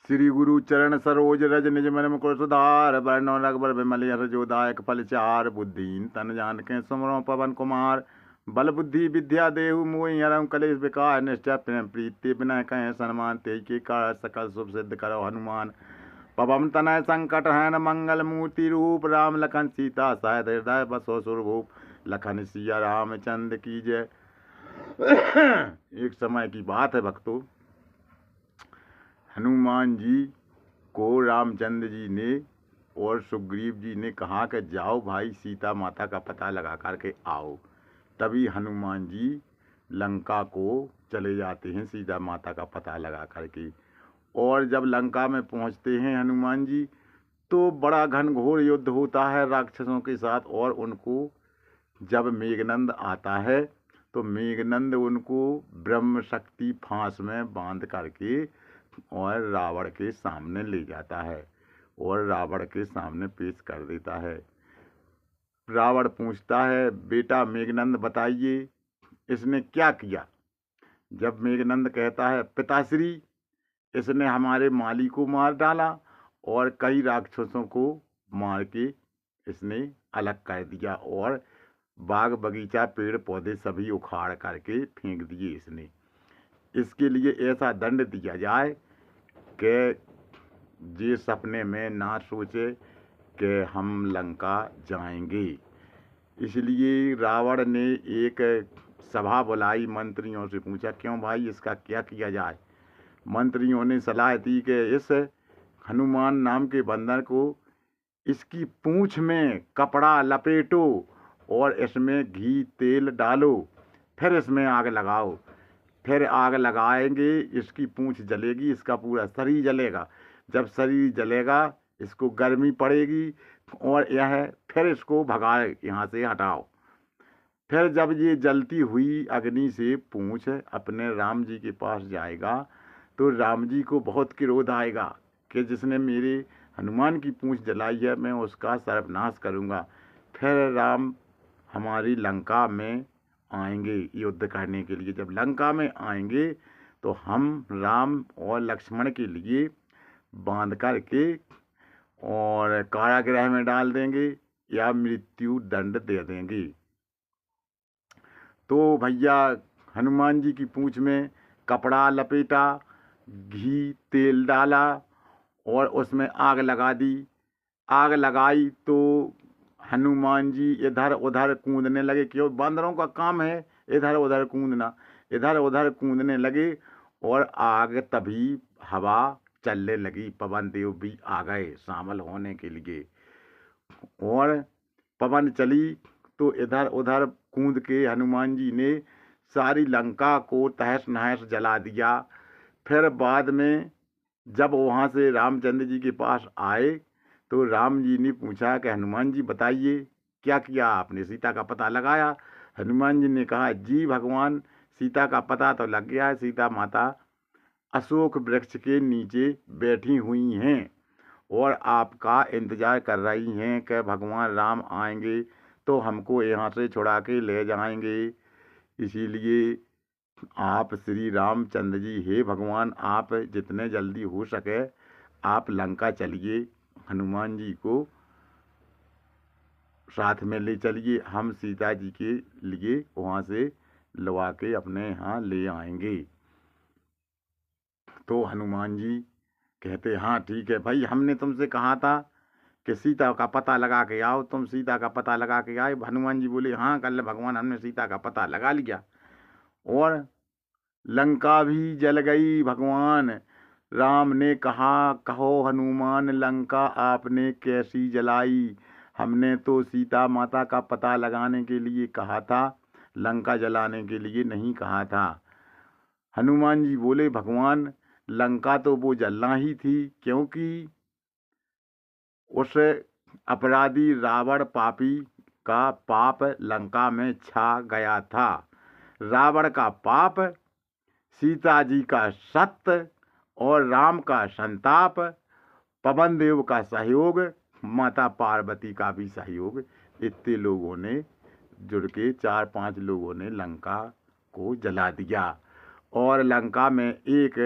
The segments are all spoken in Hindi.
श्री गुरु चरण सरोज रज निज मन मुकुर सुधार बरनौ रघुबर बिमल यश जोदायक फल चार बुद्धिहीन तन जान सुमरो पवन कुमार बल बुद्धि विद्या देहु मोहि हरम कलेश विकार निश्चय प्रेम प्रीति बिनय कहें सन्मान तेज के कारण सकल शुभ सिद्ध करो हनुमान पवन तनय संकट हन मंगल मूर्ति रूप राम लखन सीता सहित हृदय बसो सुरभूप लखन सिया रामचंद्र की जय। एक समय की बात है भक्तों, हनुमान जी को रामचंद्र जी ने और सुग्रीव जी ने कहा कि जाओ भाई सीता माता का पता लगा करके आओ। तभी हनुमान जी लंका को चले जाते हैं सीता माता का पता लगा करके। और जब लंका में पहुंचते हैं हनुमान जी तो बड़ा घनघोर युद्ध होता है राक्षसों के साथ। और उनको जब मेघनंद आता है तो मेघनंद उनको ब्रह्म शक्ति फांस में बांध करके और रावण के सामने ले जाता है और रावण के सामने पेश कर देता है। रावण पूछता है, बेटा मेघनंद बताइए इसने क्या किया। जब मेघनंद कहता है, पिताश्री इसने हमारे माली को मार डाला और कई राक्षसों को मार के इसने अलग कर दिया और बाग बगीचा पेड़ पौधे सभी उखाड़ करके फेंक दिए इसने। इसके लिए ऐसा दंड दिया जाए कि जे सपने में ना सोचे कि हम लंका जाएंगे। इसलिए रावण ने एक सभा बुलाई, मंत्रियों से पूछा क्यों भाई इसका क्या किया जाए। मंत्रियों ने सलाह दी कि इस हनुमान नाम के बंदर को इसकी पूंछ में कपड़ा लपेटो और इसमें घी तेल डालो, फिर इसमें आग लगाओ। फिर आग लगाएंगे, इसकी पूंछ जलेगी, इसका पूरा शरीर जलेगा। जब शरीर जलेगा इसको गर्मी पड़ेगी और फिर इसको भगाए, यहाँ से हटाओ। फिर जब ये जलती हुई अग्नि से पूंछ अपने राम जी के पास जाएगा तो राम जी को बहुत क्रोध आएगा कि जिसने मेरे हनुमान की पूंछ जलाई है मैं उसका सर्वनाश करूँगा। फिर राम हमारी लंका में आएंगे युद्ध करने के लिए। जब लंका में आएंगे तो हम राम और लक्ष्मण के लिए बांध कर के और कारागृह में डाल देंगे या मृत्यु दंड दे देंगे। तो भैया हनुमान जी की पूंछ में कपड़ा लपेटा, घी तेल डाला और उसमें आग लगा दी। आग लगाई तो हनुमान जी इधर उधर कूदने लगे, क्यों बंदरों का काम है इधर उधर कूदना। इधर उधर कूदने लगे और आग तभी हवा चलने लगी। पवन देव भी आ गए शामिल होने के लिए और पवन चली तो इधर उधर कूद के हनुमान जी ने सारी लंका को तहस नहस जला दिया। फिर बाद में जब वहाँ से रामचंद्र जी के पास आए तो राम जी ने पूछा कि हनुमान जी बताइए क्या किया आपने, सीता का पता लगाया। हनुमान जी ने कहा, जी भगवान सीता का पता तो लग गया है। सीता माता अशोक वृक्ष के नीचे बैठी हुई हैं और आपका इंतजार कर रही हैं कि भगवान राम आएंगे तो हमको यहाँ से छुड़ा के ले जाएंगे। इसीलिए आप श्री रामचंद्र जी, हे भगवान आप जितने जल्दी हो सके आप लंका चलिए, हनुमान जी को साथ में ले चलिए, हम सीता जी के लिए वहाँ से लवा के अपने यहाँ ले आएंगे। तो हनुमान जी कहते, हाँ ठीक है भाई, हमने तुमसे कहा था कि सीता का पता लगा के आओ, तुम सीता का पता लगा के आए। हनुमान जी बोले, हाँ कल भगवान हमने सीता का पता लगा लिया और लंका भी जल गई। भगवान राम ने कहा, कहो हनुमान लंका आपने कैसी जलाई। हमने तो सीता माता का पता लगाने के लिए कहा था, लंका जलाने के लिए नहीं कहा था। हनुमान जी बोले, भगवान लंका तो वो जलना ही थी क्योंकि उस अपराधी रावण पापी का पाप लंका में छा गया था। रावण का पाप, सीता जी का सत्य और राम का संताप, पवन देव का सहयोग, माता पार्वती का भी सहयोग, इतने लोगों ने जुड़ के 4-5 लोगों ने लंका को जला दिया। और लंका में एक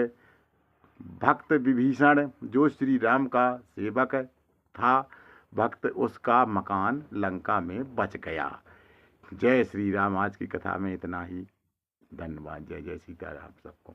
भक्त विभीषण जो श्री राम का सेवक था, भक्त उसका मकान लंका में बच गया। जय श्री राम। आज की कथा में इतना ही। धन्यवाद। जय जय सीताराम सबको।